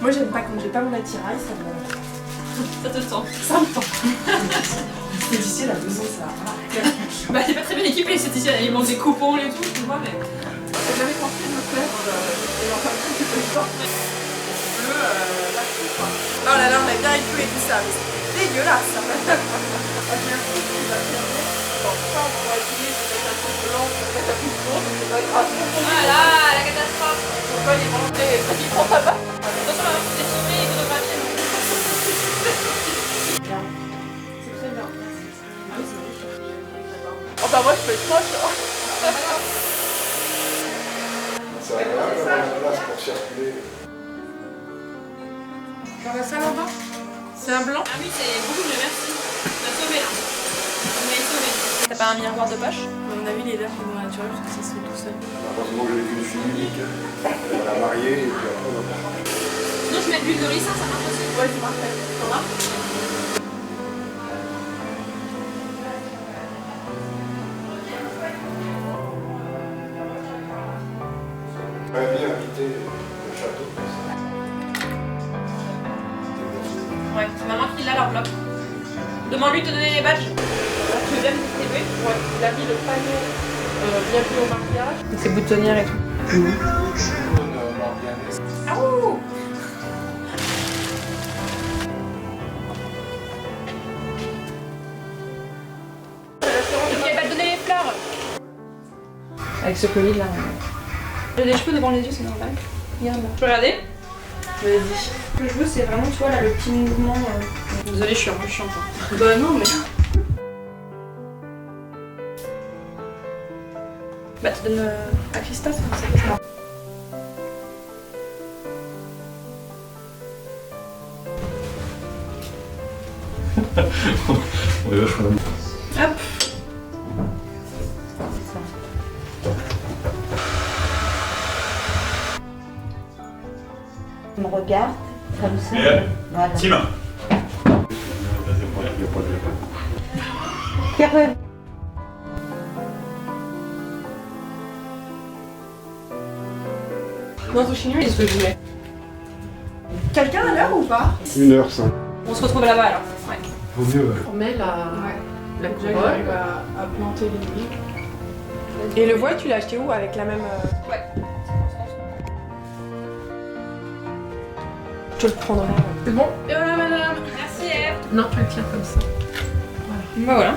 Moi j'aime pas quand j'ai pas mon attirail, ça me... Ça te tend. Ça me tend. L'esthéticienne a besoin de ça. Bah t'es pas très bien équipée, l'esthéticienne, ils montent des coupons et tout, tu vois, mais... J'ai jamais pensé de me faire et enfin un petit peu de temps. Oh là là, on a bien écoué tout ça, mais c'est dégueulasse ça. Merci, tu vas fermer. Bon, ça on va essayer de mettre un peu blanc, peut-être un peu blanc, c'est pas grave. Voilà, la catastrophe. Pourquoi il est monté pratiquement pas bas. Attention, c'est filmé et photographié. C'est très bien, merci. Oh bah moi je peux être proche. C'est agréable d'avoir la place pour circuler. Dans la salle en bas. C'est un blanc. Ah oui, c'est beaucoup mieux, merci. On a sauvé là. On a sauvé. T'as pas un miroir de poche? À mon avis, les verres sont naturels parce que ça se fait tout seul. Heureusement que j'ai qu'une fille unique. Elle va la marier et puis après on va pas. Sinon, je mets de l'huile de ricin, ça marche aussi. Ouais, c'est parfait. Ça marche. J'aurais bien invité le château. Ouais, c'est maman qui l'a l'enveloppe. Demande-lui de te donner les badges. Tu veux bien me distribuer? Ouais, il a mis le panneau bienvenue au mariage. Et ses boutonnières et tout. Ah ouh! Ok, va te donner les fleurs. Avec ce colis là. J'ai des cheveux devant les yeux, c'est normal. Regarde là. Tu peux regarder? Vas-y. Ce que je veux, c'est vraiment, tu vois, là, le petit mouvement. Désolée, je suis un peu chiante. Bah non, mais. Bah, tu donnes à Christophe, c'est ça. Oui, vachement. Hop. On me regarde, comme ça. Voilà. Tim. Il n'y a pas de Pierre, Non, c'est chinois, ce que je voulais. Quelqu'un à l'heure ou pas? 1h05. On se retrouve là-bas alors. Ouais. Vaut mieux. On met la couronne à planter les nuits. Et le voile, tu l'as acheté où? Avec la même. Ouais. Je te le prendrai. C'est bon? Et voilà madame. Merci Eve. Non, tu le tiens comme ça. Bah voilà.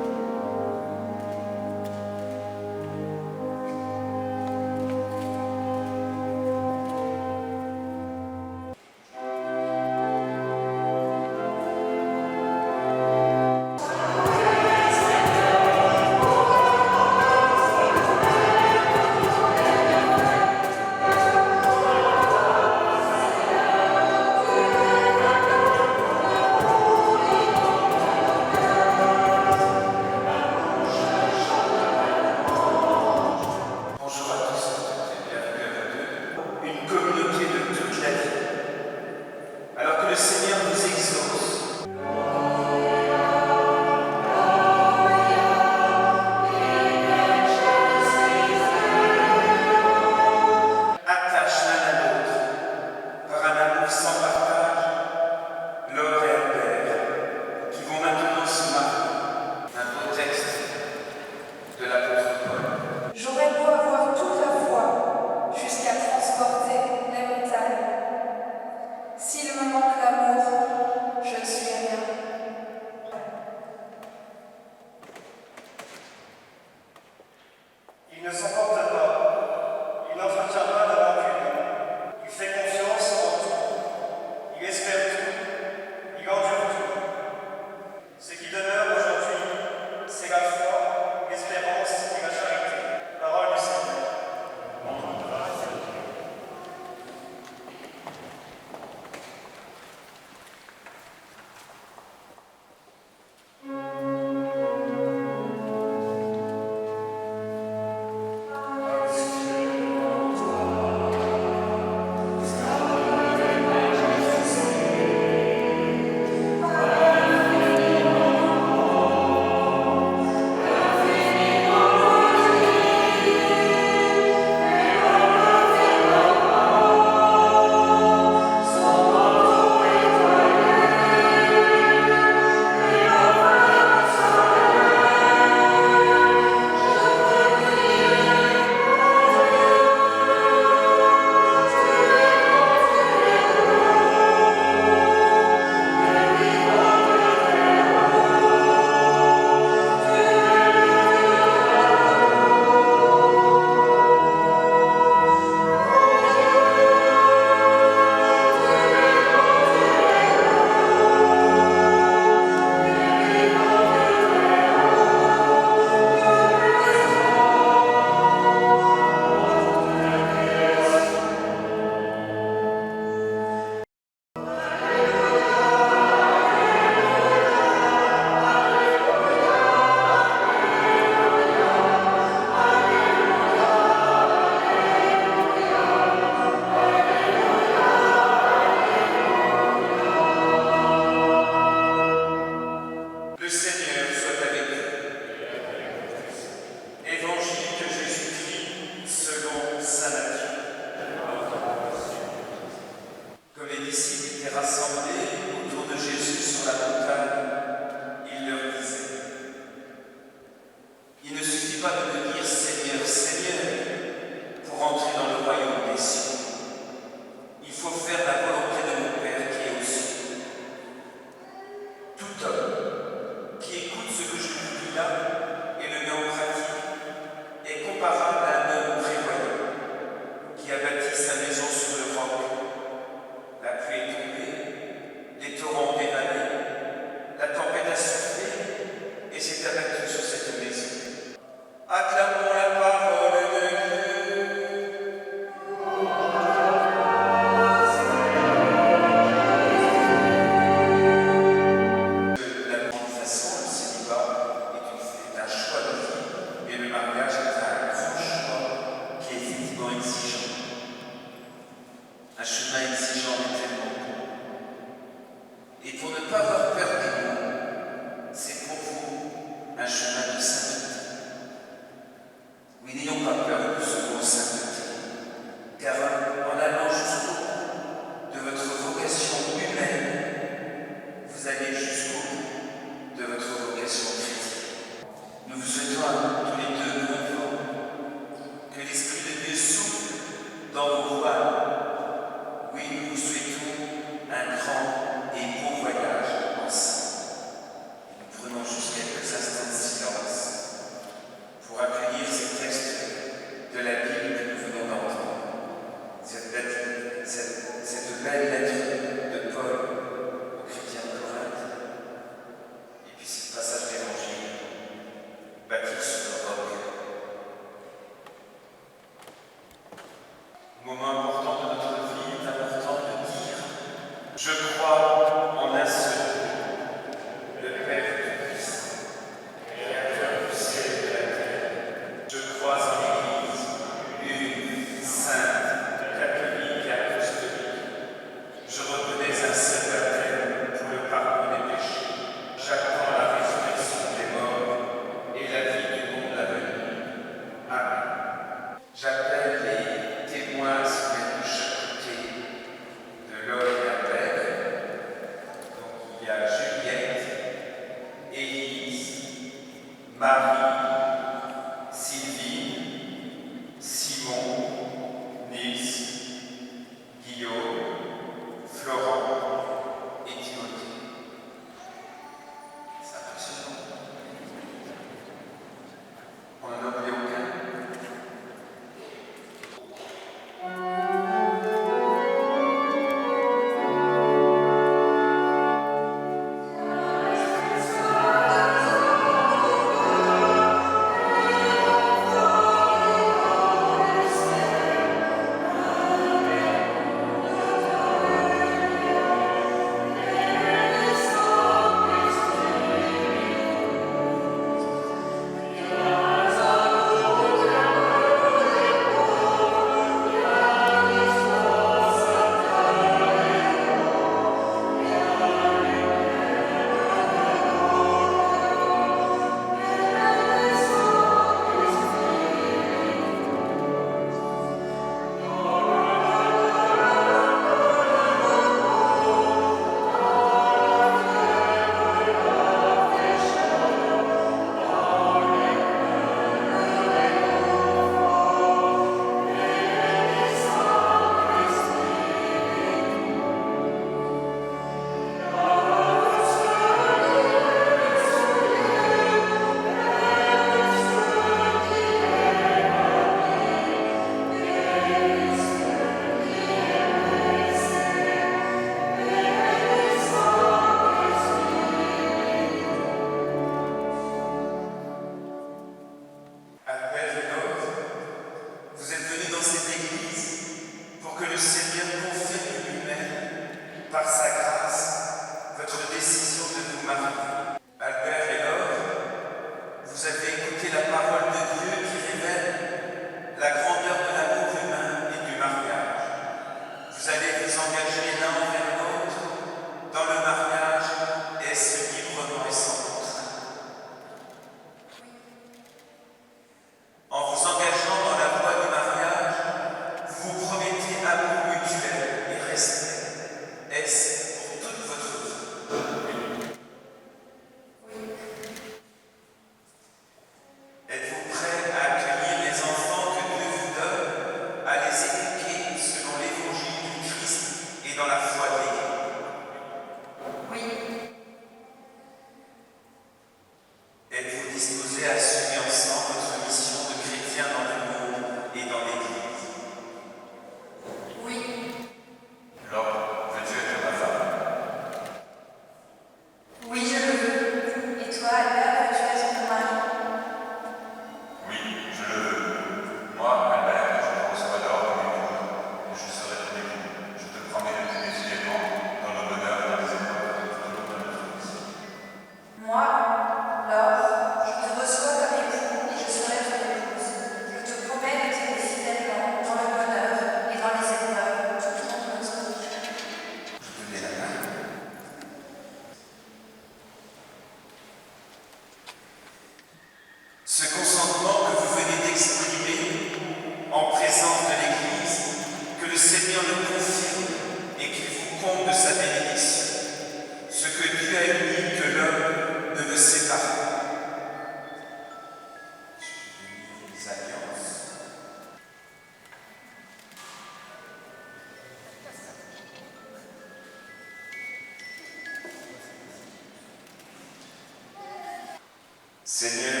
Seigneur,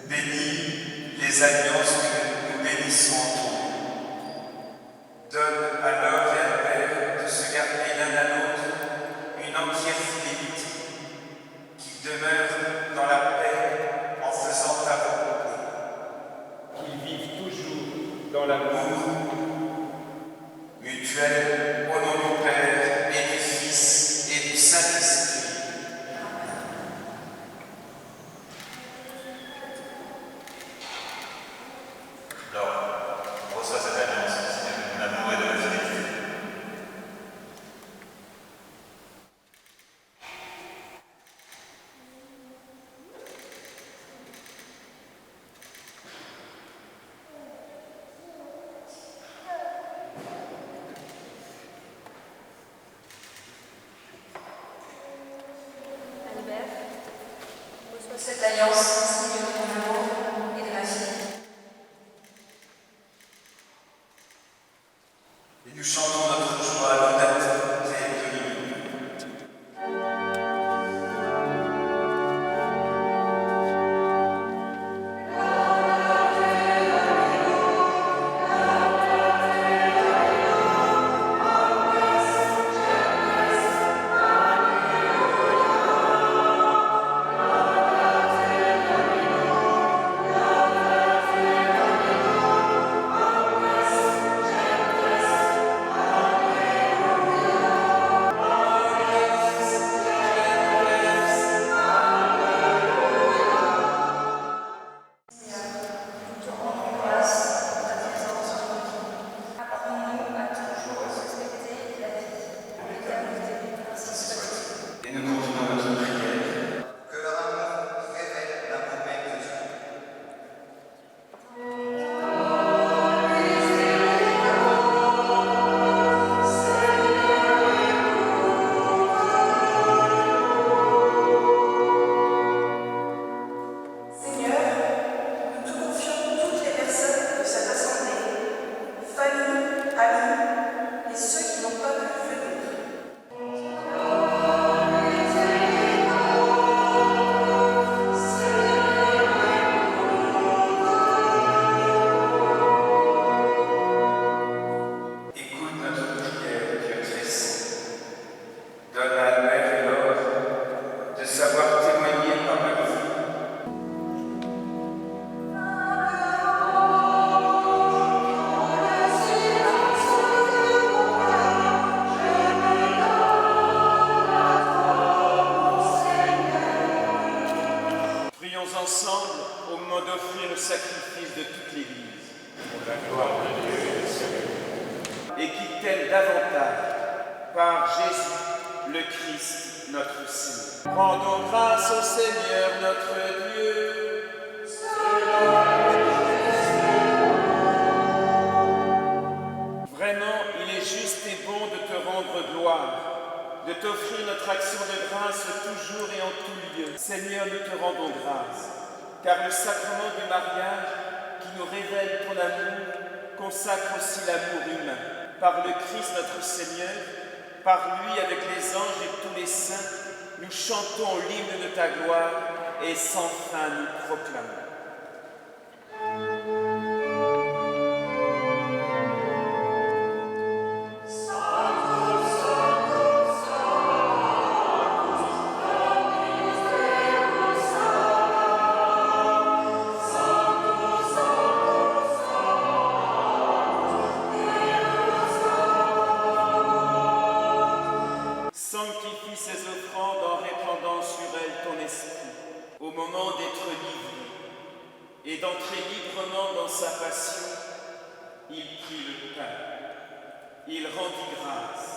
bénis les alliances que nous bénissons en ton nom. Donne à l'homme et à la mère de se garder l'un à l'autre une entière fidélité, qu'ils demeurent dans la paix en faisant ta volonté, qu'ils vivent toujours dans l'amour mutuel au nom du Père et du Fils et du Saint-Esprit. Reçois cette alliance, Seigneur, de l'amour et de la fidélité. Albert, reçois cette alliance, signe de ton amour et de la fidélité. Et nous chantons notre joie à l'audace et de l'unité. Et nous continuons notre prière. Que leur amour révèle l'amour même de Dieu. Seigneur, nous te confions toutes les personnes de cette assemblée, familles, amis et ceux qui n'ont pas pu venir. Écoute notre prière, Dieu très saint. Donne à la mère et l'or de savoir témoigner par leur vie. Prions ensemble au moment d'offrir le sacrifice de toute l'Église. Pour la gloire de Dieu et du Seigneur. Et qui t'aime davantage par Jésus, le Christ, notre Seigneur. Rendons grâce au Seigneur notre Dieu. Vraiment, il est juste et bon de te rendre gloire, de t'offrir notre action de grâce toujours et en tout lieu. Seigneur, nous te rendons grâce, car le sacrement du mariage qui nous révèle ton amour consacre aussi l'amour humain. Par le Christ notre Seigneur, par lui avec les anges et tous les saints, nous chantons l'hymne de ta gloire et sans fin nous proclamons. Sanctifie ces offrandes en répandant sur elles ton esprit, au moment d'être livré et d'entrer librement dans sa passion. Il prit le pain, il rendit grâce,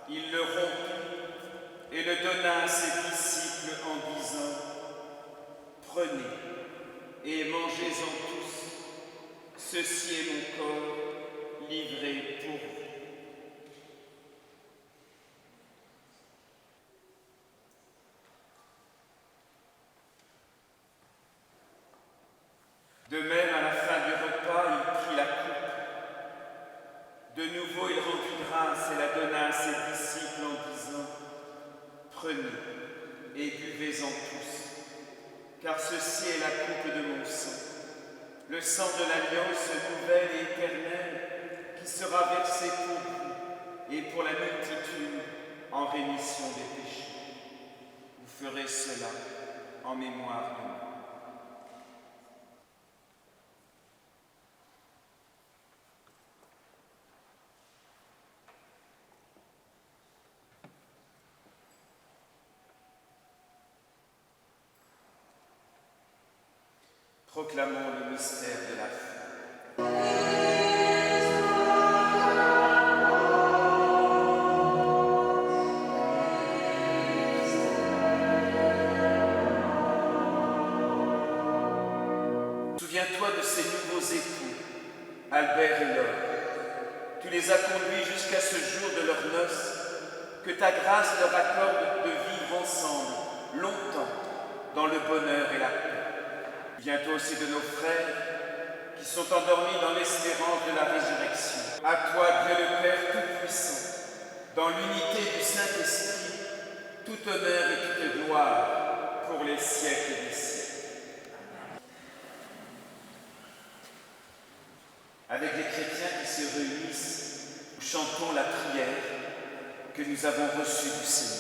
il le rompit et le donna à ses disciples en disant : Prenez et mangez-en tous, ceci est mon corps livré pour vous. De même, à la fin du repas, il prit la coupe. De nouveau, il rendit grâce et la donna à ses disciples en disant : Prenez et buvez-en tous. car ceci est la coupe de mon sang, le sang de l'alliance nouvelle et éternelle qui sera versé pour vous et pour la multitude en rémission des péchés. Vous ferez cela en mémoire de moi. Proclamons le mystère de la foi. Souviens-toi de ces nouveaux époux, Albert et Laure. Tu les as conduits jusqu'à ce jour de leurs noces, que ta grâce leur accorde de vivre ensemble, longtemps, dans le bonheur et la paix. Viens-toi aussi de nos frères qui sont endormis dans l'espérance de la résurrection. À toi, Dieu le Père Tout-Puissant, dans l'unité du Saint-Esprit, tout honneur et toute gloire pour les siècles des siècles. Avec les chrétiens qui se réunissent, nous chantons la prière que nous avons reçue du Seigneur.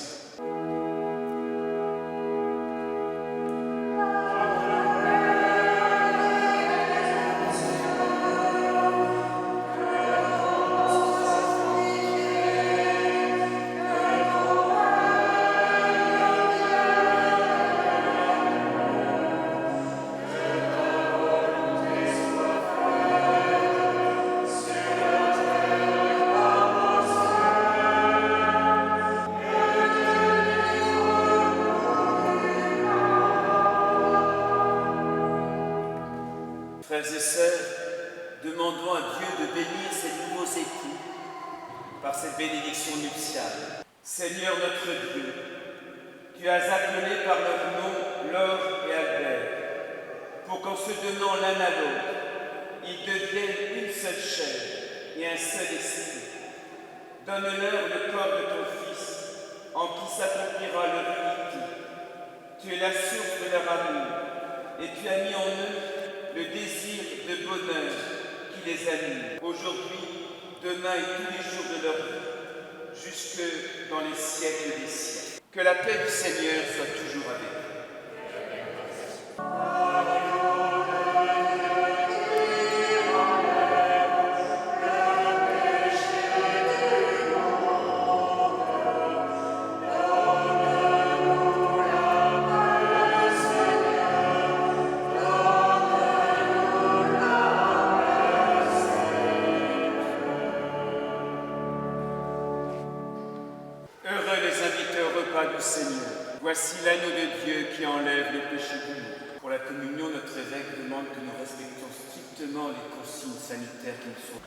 Frères et sœurs, demandons à Dieu de bénir ces nouveaux époux par cette bénédiction nuptiale. Seigneur notre Dieu, tu as appelé par leur nom Laure et Albert, pour qu'en se donnant l'un à l'autre, ils deviennent une seule chair et un seul esprit. Donne-leur le corps de ton Fils, en qui s'accomplira leur unité. Tu es la source de leur amour, et tu as mis en eux le désir de bonheur qui les anime, aujourd'hui, demain et tous les jours de leur vie, jusque dans les siècles des siècles. Que la paix du Seigneur soit toujours avec vous. Du Seigneur. Voici l'agneau de Dieu qui enlève les péchés du monde. Pour la communion, notre évêque demande que nous respections strictement les consignes sanitaires qui nous sont.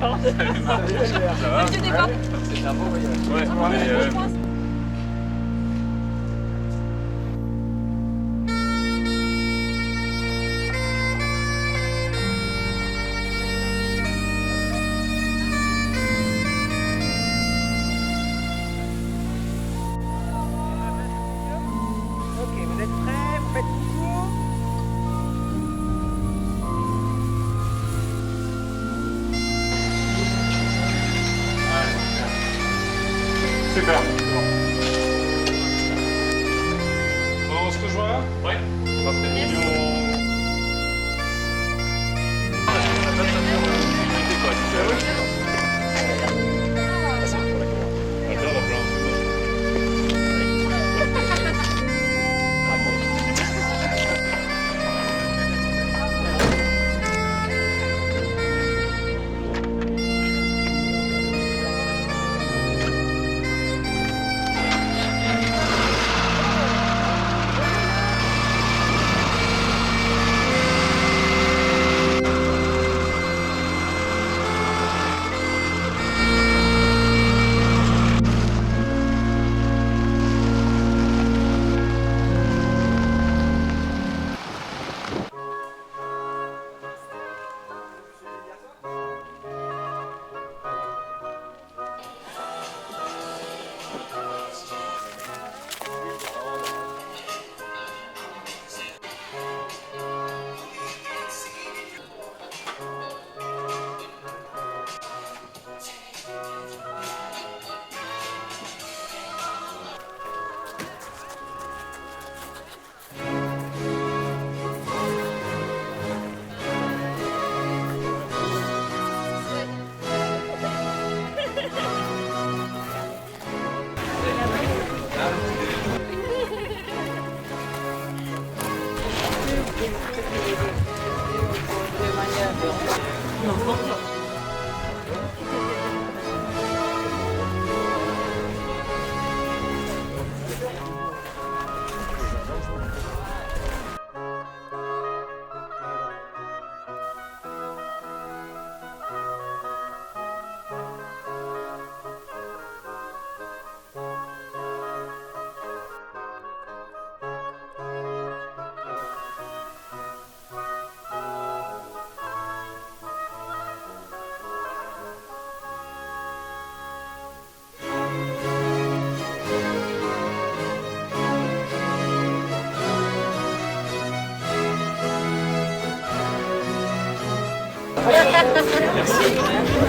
d'accord. Ça va? Je sais pas. C'est un beau voyage. Ouais, Ok, vous êtes prêts? Vous faites coucou? super. Bon, on se rejoint? Ouais.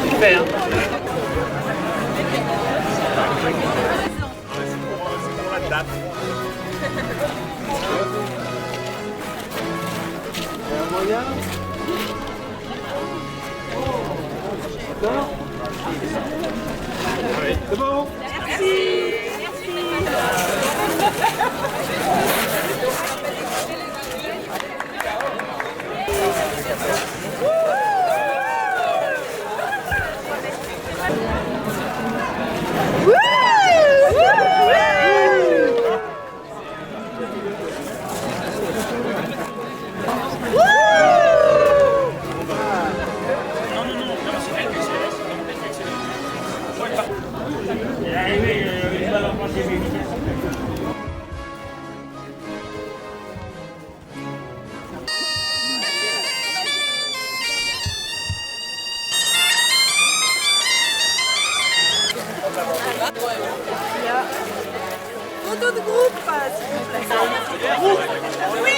Super. C'est pour la date. Un moyen? Oui, c'est bon? Photo de groupe, s'il vous plaît. Oui.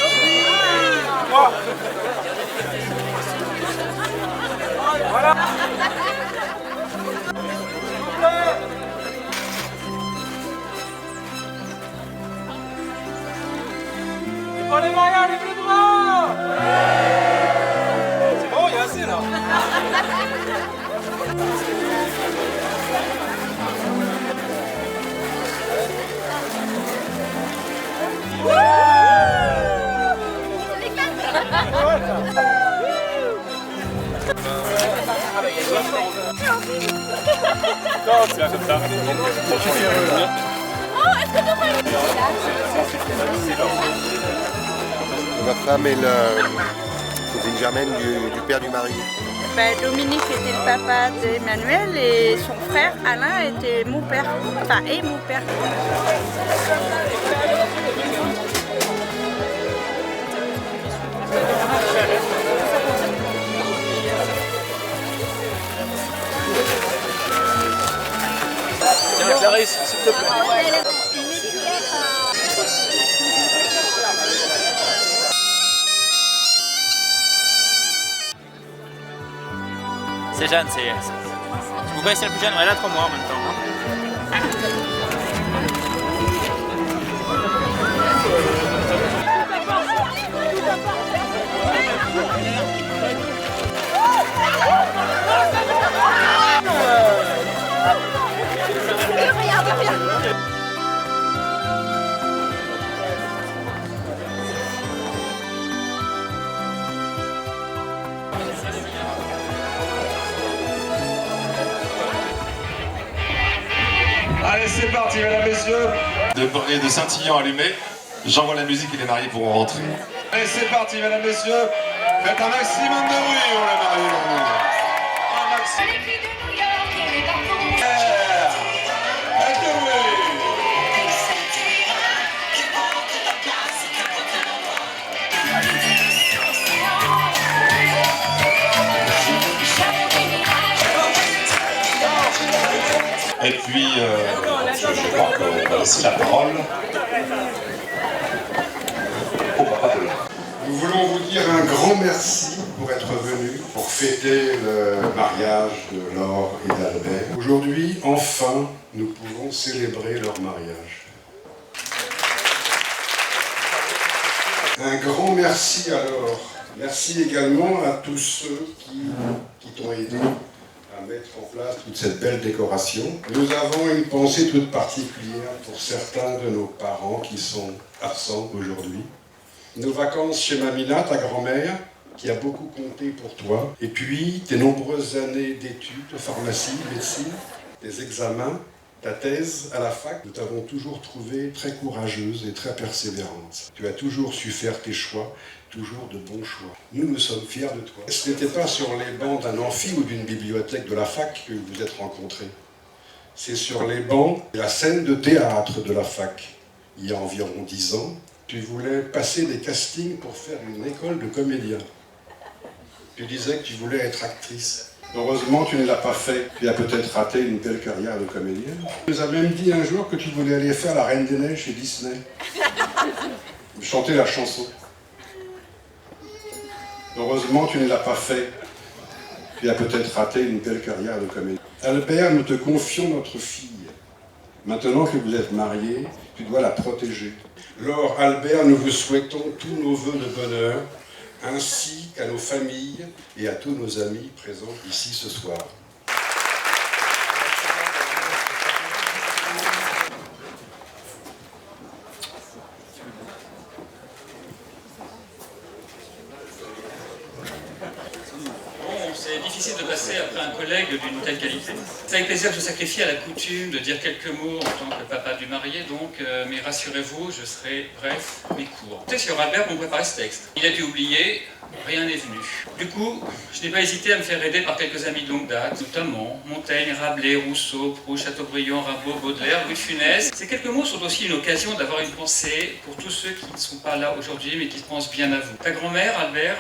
Voilà. Oh les Maria, lève les bras! C'est bon, il y a assez là. Non, c'est comme ça. Ma femme est cousine germaine du père du mari. Dominique était le papa d'Emmanuel et son frère Alain était mon père, enfin est mon père. Tiens, Clarisse, s'il te plaît. C'est Jeanne, c'est... Vous connaissez la plus jeune? Elle a 3 mois en même temps. Allez, c'est parti, mesdames, messieurs. De scintillants allumés, j'envoie la musique et les mariés pourront rentrer. Allez, c'est parti, mesdames, messieurs. Faites un maximum de bruit pour les mariés. Un maximum. Faites du bruit. Et puis, je crois qu'on va laisser la parole au papa de l'heure. Nous voulons vous dire un grand merci pour être venus, pour fêter le mariage de Laure et d'Albert. Aujourd'hui, enfin, nous pouvons célébrer leur mariage. Un grand merci à Laure. Merci également à tous ceux qui t'ont aidé à mettre en place toute cette belle décoration. Nous avons une pensée toute particulière pour certains de nos parents qui sont absents aujourd'hui. Nos vacances chez Mamina, ta grand-mère, qui a beaucoup compté pour toi. Et puis tes nombreuses années d'études, de pharmacie, médecine, tes examens, ta thèse à la fac. Nous t'avons toujours trouvée très courageuse et très persévérante. Tu as toujours su faire tes choix, toujours de bons choix. Nous sommes fiers de toi. Ce n'était pas sur les bancs d'un amphi ou d'une bibliothèque de la fac que vous vous êtes rencontrés. C'est sur les bancs de la scène de théâtre de la fac. Il y a environ 10 ans, tu voulais passer des castings pour faire une école de comédien. Tu disais que tu voulais être actrice. Heureusement, tu ne l'as pas fait. Tu as peut-être raté une belle carrière de comédienne. Tu nous as même dit un jour que tu voulais aller faire la Reine des Neiges chez Disney. Chanter la chanson. Heureusement, tu ne l'as pas fait. Tu as peut-être raté une belle carrière de comédien. Albert, nous te confions notre fille. Maintenant que vous êtes mariés, tu dois la protéger. Laure, Albert, nous vous souhaitons tous nos vœux de bonheur, ainsi qu'à nos familles et à tous nos amis présents ici ce soir. C'est difficile de passer après un collègue d'une telle qualité. C'est avec plaisir que je sacrifie à la coutume de dire quelques mots en tant que papa du marié, donc, mais rassurez-vous, je serai bref mais court. C'est sur Albert qu'on préparait ce texte. Il a dû oublier, rien n'est venu. Du coup, je n'ai pas hésité à me faire aider par quelques amis de longue date, notamment Montaigne, Rabelais, Rousseau, Proust, Chateaubriand, Rimbaud, Baudelaire, Louis de Funès. Ces quelques mots sont aussi une occasion d'avoir une pensée pour tous ceux qui ne sont pas là aujourd'hui, mais qui pensent bien à vous. Ta grand-mère, Albert,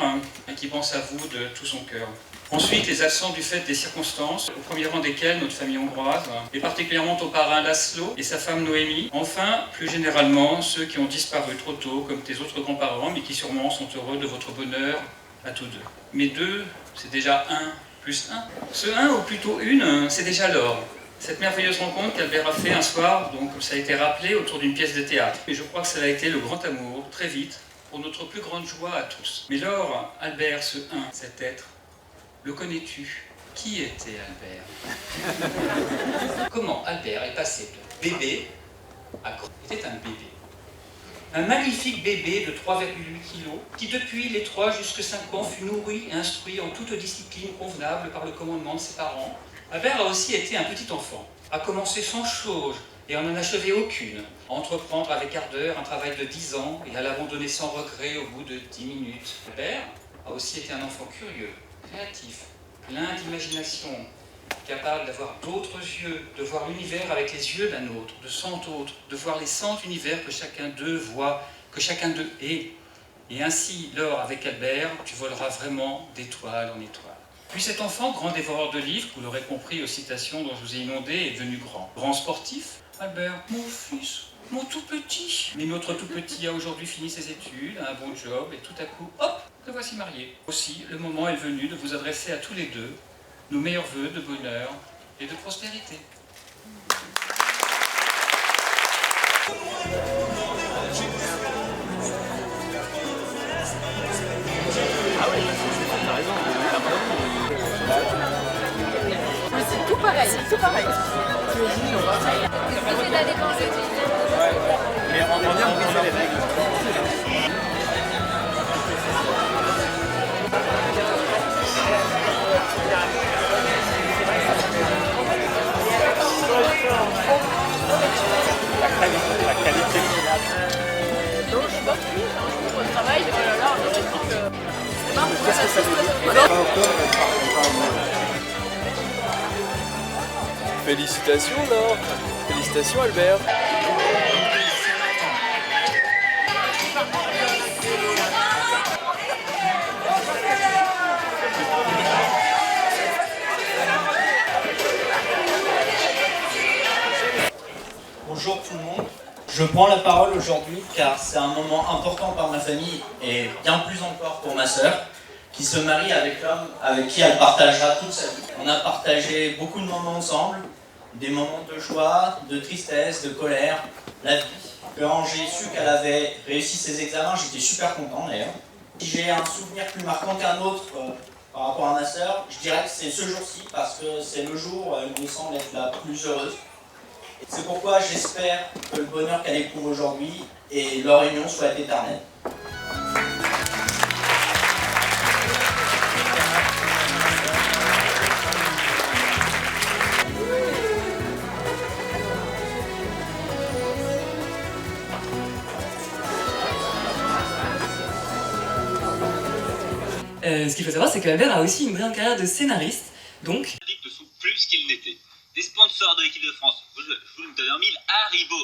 et qui pense à vous de tout son cœur. Ensuite, les absents du fait des circonstances, au premier rang desquels notre famille hongroise, et particulièrement ton parrain Laszlo et sa femme Noémie. Enfin, plus généralement, ceux qui ont disparu trop tôt, comme tes autres grands-parents, mais qui sûrement sont heureux de votre bonheur à tous deux. Mais deux, c'est déjà un plus un. Ce un, ou plutôt une, c'est déjà Laure. Cette merveilleuse rencontre qu'Albert a fait un soir, donc ça a été rappelé, autour d'une pièce de théâtre. Et je crois que ça a été le grand amour, très vite, pour notre plus grande joie à tous. Mais Laure, Albert, ce un, cet être, le connais-tu? Qui était Albert? Comment Albert est passé de bébé à grand? C'était un bébé. Un magnifique bébé de 3,8 kg qui depuis les 3 jusqu'à 5 ans fut nourri et instruit en toute discipline convenable par le commandement de ses parents. Albert a aussi été un petit enfant, a commencé sans chose et en n'en achevé aucune, à entreprendre avec ardeur un travail de 10 ans et à l'abandonner sans regret au bout de 10 minutes. Albert a aussi été un enfant curieux, créatif, plein d'imagination, capable d'avoir d'autres yeux, de voir l'univers avec les yeux d'un autre, de 100 autres, de voir les 100 univers que chacun d'eux voit, que chacun d'eux est. Et ainsi, Laure, avec Albert, tu voleras vraiment d'étoile en étoile. Puis cet enfant, grand dévoreur de livres, vous l'aurez compris aux citations dont je vous ai inondé, est devenu grand. Grand sportif, Albert, mon fils, mon tout petit. Mais notre tout petit a aujourd'hui fini ses études, a un bon job, et tout à coup, hop, le voici marié. Aussi, le moment est venu de vous adresser à tous les deux nos meilleurs vœux de bonheur et de prospérité. C'est tout pareil, c'est tout pareil. Essayez d'aller dans le Mais on vient de briser les règles. La qualité. Donc je bosse plus, au travail, oh là là, on aurait dit que... C'est marrant, Qu'est-ce que ça veut dire? Félicitations Laure. Félicitations Albert. Bonjour tout le monde. Je prends la parole aujourd'hui car c'est un moment important pour ma famille et bien plus encore pour ma sœur qui se marie avec l'homme avec qui elle partagera toute sa vie. On a partagé beaucoup de moments ensemble, des moments de joie, de tristesse, de colère, la vie. Quand j'ai su qu'elle avait réussi ses examens, j'étais super content d'ailleurs. Si j'ai un souvenir plus marquant qu'un autre par rapport à ma sœur, je dirais que c'est ce jour-ci parce que c'est le jour où elle me semble être la plus heureuse. C'est pourquoi j'espère que le bonheur qu'elle éprouve aujourd'hui et leur union soit éternelle. Ce qu'il faut savoir, c'est qu'Albert a aussi une brillante carrière de scénariste, donc... Ne sont plus ce qu'ils n'étaient. Des sponsors de l'équipe de France, je vous le donne en mille, Haribo,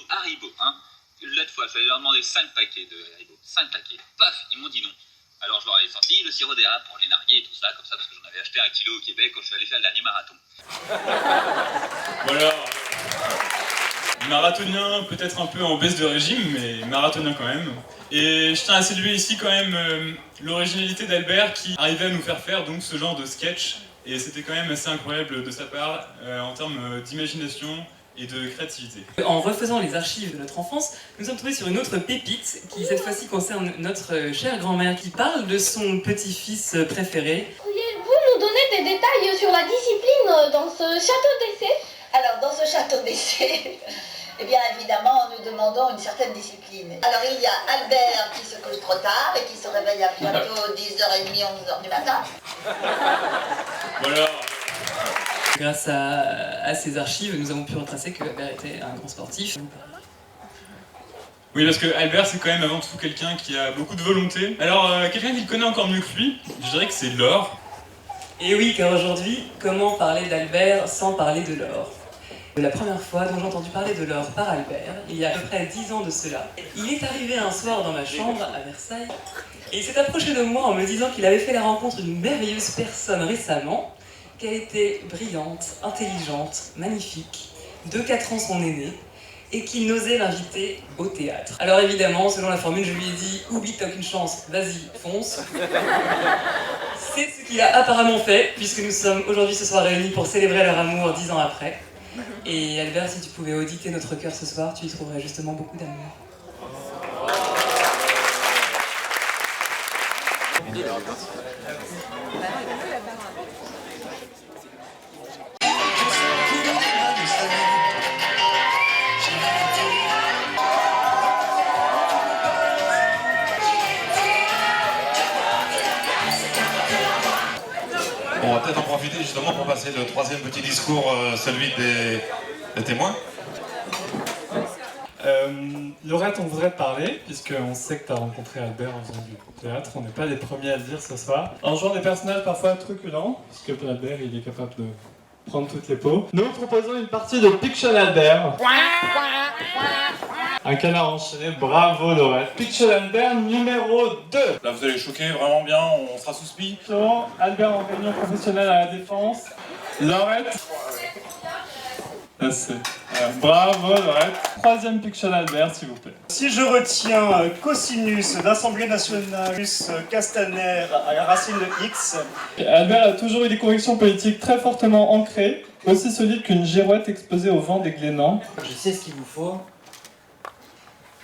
hein. L'autre fois, j'allais leur demander 5 paquets de Haribo, 5 paquets, paf, ils m'ont dit non. Alors je leur ai sorti le sirop d'érable pour les narguer et tout ça, comme ça, parce que j'en avais acheté 1 kilo au Québec quand je suis allé faire le dernier marathon. Voilà. Marathonien, peut-être un peu en baisse de régime, mais marathonien quand même. Et je tiens à saluer ici quand même l'originalité d'Albert qui arrivait à nous faire donc ce genre de sketch. Et c'était quand même assez incroyable de sa part en termes d'imagination et de créativité. En refaisant les archives de notre enfance, nous sommes tombés sur une autre pépite qui cette fois-ci concerne notre chère grand-mère qui parle de son petit-fils préféré. Pourriez-vous nous donner des détails sur la discipline dans ce château d'essai? Alors dans ce château d'essai, eh bien évidemment nous demandons une certaine discipline. Alors il y a Albert qui se couche trop tard et qui se réveille à bientôt 10h30, 11h du matin. Voilà. Grâce à ces archives, nous avons pu retracer que Albert était un grand sportif. Oui, parce que Albert, c'est quand même avant tout quelqu'un qui a beaucoup de volonté. Alors, quelqu'un qui le connaît encore mieux que lui, je dirais que c'est Laure. Et oui, car aujourd'hui, comment parler d'Albert sans parler de Laure? La première fois dont j'ai entendu parler de Laure par Albert, il y a à peu près 10 ans de cela, il est arrivé un soir dans ma chambre à Versailles et il s'est approché de moi en me disant qu'il avait fait la rencontre d'une merveilleuse personne récemment, qu'elle était brillante, intelligente, magnifique, de 4 ans son aîné, et qu'il n'osait l'inviter au théâtre. Alors évidemment, selon la formule, je lui ai dit « Oublie, t'as aucune chance, vas-y, fonce ». C'est ce qu'il a apparemment fait, puisque nous sommes aujourd'hui ce soir réunis pour célébrer leur amour 10 ans après. Et Albert, si tu pouvais auditer notre cœur ce soir, tu y trouverais justement beaucoup d'amour. On va peut-être en profiter justement pour passer le troisième petit discours, celui des témoins. Laurette, on voudrait te parler, puisqu'on sait que tu as rencontré Albert en faisant du théâtre. On n'est pas les premiers à le dire ce soir. En jouant des personnages parfois truculents, puisque Albert, il est capable de prendre toutes les peaux. Nous proposons une partie de Picture Albert. Un canard enchaîné, bravo Laurette. Picture Albert numéro 2. Là, vous allez choquer vraiment bien, on sera souspi. Albert en réunion professionnelle à la Défense. Laurette. Bravo Laurette. Troisième Picture Albert, s'il vous plaît. Si je retiens cosinus d'Assemblée nationale plus Castaner à la racine de X. Albert a toujours eu des convictions politiques très fortement ancrées, aussi solides qu'une girouette exposée au vent des Glénans. Je sais ce qu'il vous faut.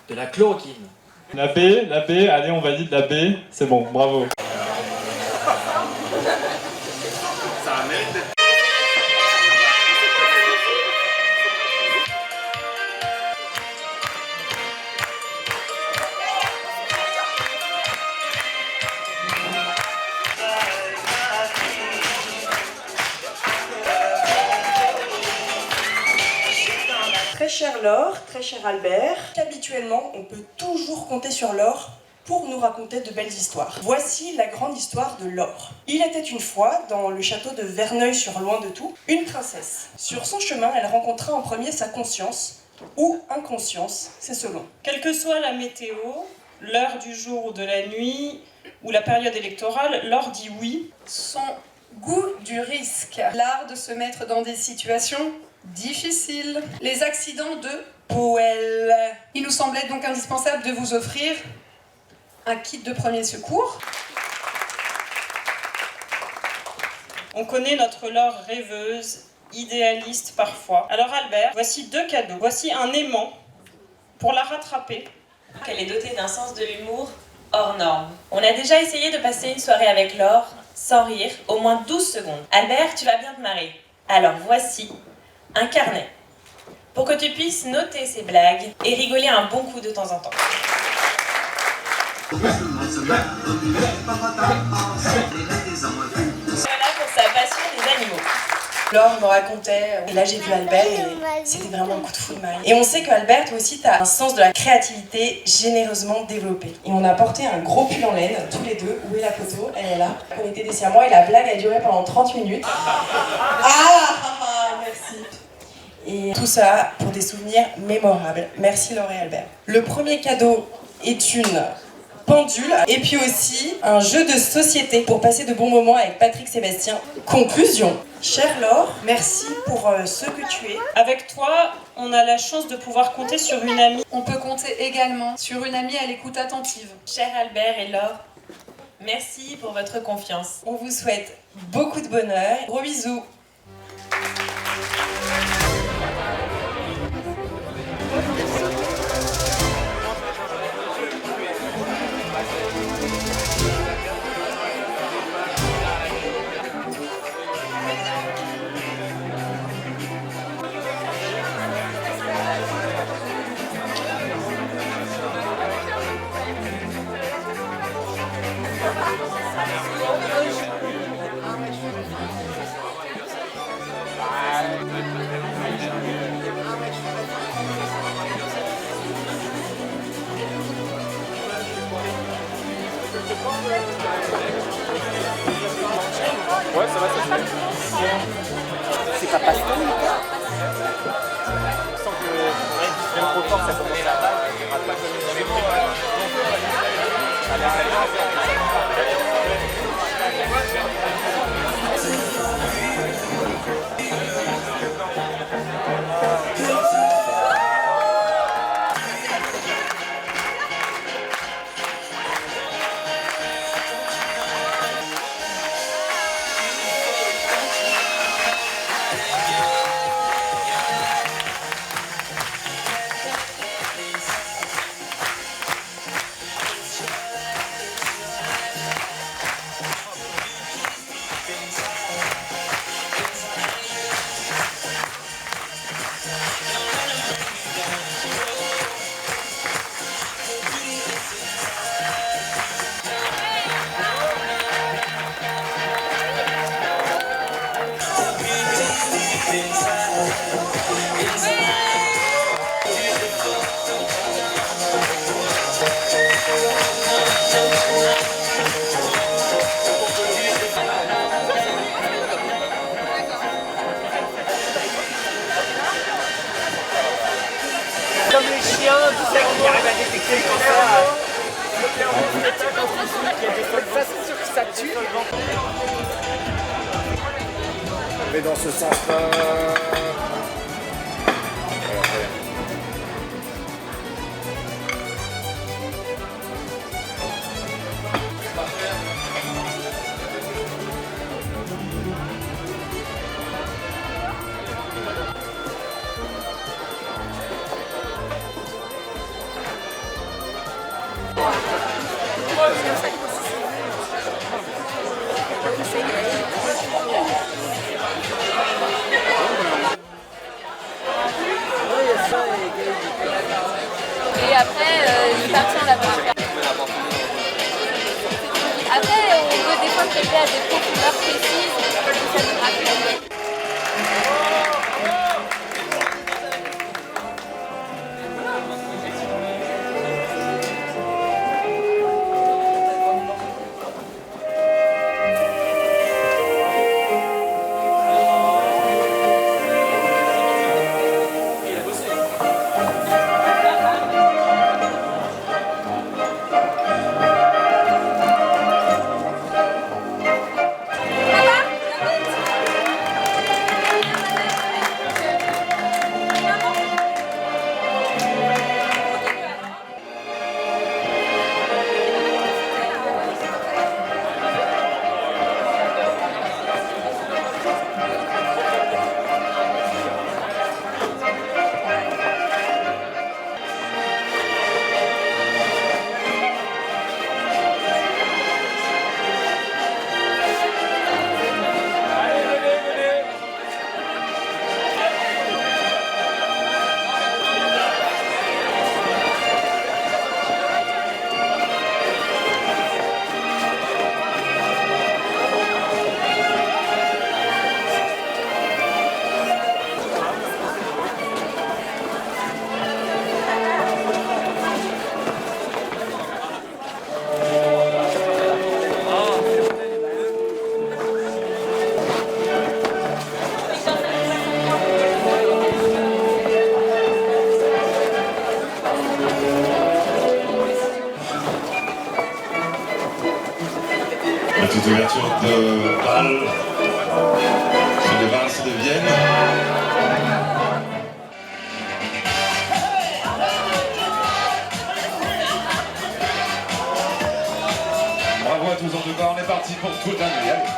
De la chloroquine. La B, allez on valide la B, c'est bon, bravo. Ça mérite d'être... Très cher Laure, très cher Albert, qu'habituellement on peut toujours compter sur Laure pour nous raconter de belles histoires. Voici la grande histoire de Laure. Il était une fois, dans le château de Verneuil-sur-Loing-de-Tout, une princesse. Sur son chemin, elle rencontra en premier sa conscience, ou inconscience, c'est selon. Quelle que soit la météo, l'heure du jour ou de la nuit, ou la période électorale, Laure dit oui. Son goût du risque, l'art de se mettre dans des situations difficiles, les accidents de poêle. Il nous semblait donc indispensable de vous offrir un kit de premier secours. On connaît notre Laure rêveuse, idéaliste parfois. Alors Albert, voici 2 cadeaux. Voici un aimant pour la rattraper. Qu'elle est dotée d'un sens de l'humour hors norme. On a déjà essayé de passer une soirée avec Laure sans rire, au moins 12 secondes. Albert, tu vas bien te marrer. Alors voici un carnet pour que tu puisses noter ses blagues et rigoler un bon coup de temps en temps. Voilà pour sa passion des animaux. Laure me racontait, et là j'ai vu Albert et c'était vraiment un coup de foudre. Et on sait qu'Albert, toi aussi, tu as un sens de la créativité généreusement développé. Et on a porté un gros pull en laine, tous les deux. Où est la photo? Elle est là. On était des siamois et la blague a duré pendant 30 minutes. Merci. Et tout ça pour des souvenirs mémorables. Merci Laure et Albert. Le premier cadeau est une pendule et puis aussi un jeu de société pour passer de bons moments avec Patrick Sébastien. Conclusion. Chère Laure, merci pour ce que tu es. Avec toi, on a la chance de pouvoir compter sur une amie. On peut compter également sur une amie à l'écoute attentive. Cher Albert et Laure, merci pour votre confiance. On vous souhaite beaucoup de bonheur. Gros bisous. Ouais, ça va, ça se fait. C'est pas pastel. Je sens que même trop fort, ça connaît la balle, il rate pas comme dans les bras. Ça tue. Mais dans ce sens-là. Et après, nous partions là-bas. Après, on veut des fois traiter à des profondeurs précises, et ça nous rappelle. La toute ouverture de bal sur les valses de Vienne. Bravo à tous en tout cas, on est parti pour toute la nuit. Allez.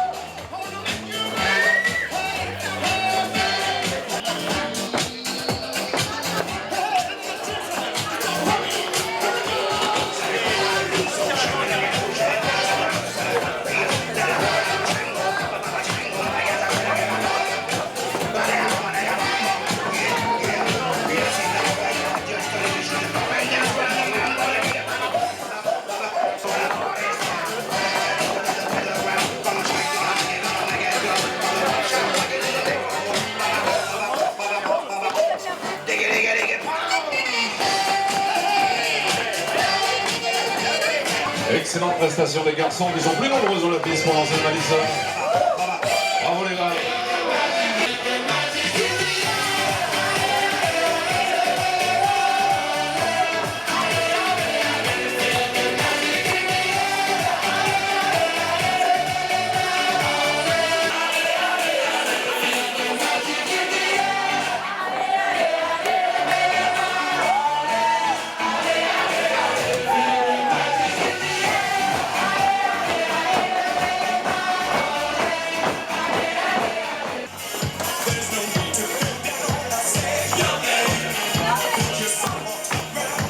Excellente prestation des garçons qui sont plus nombreux dans la piste pour lancer le Madison. Bravo les gars.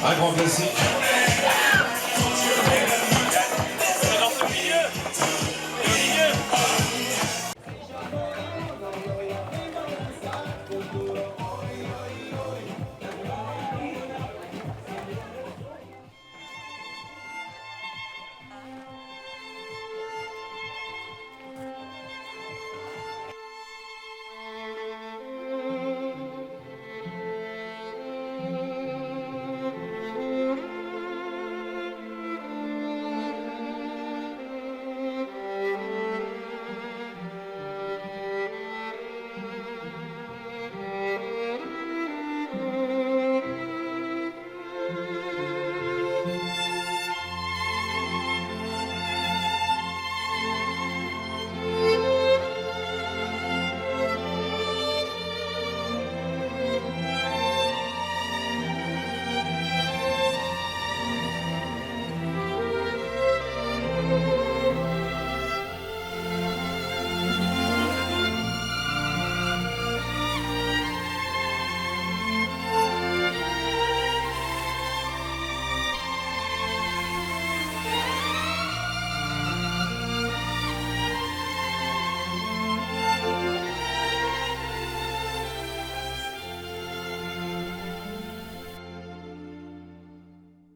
Un grand classique.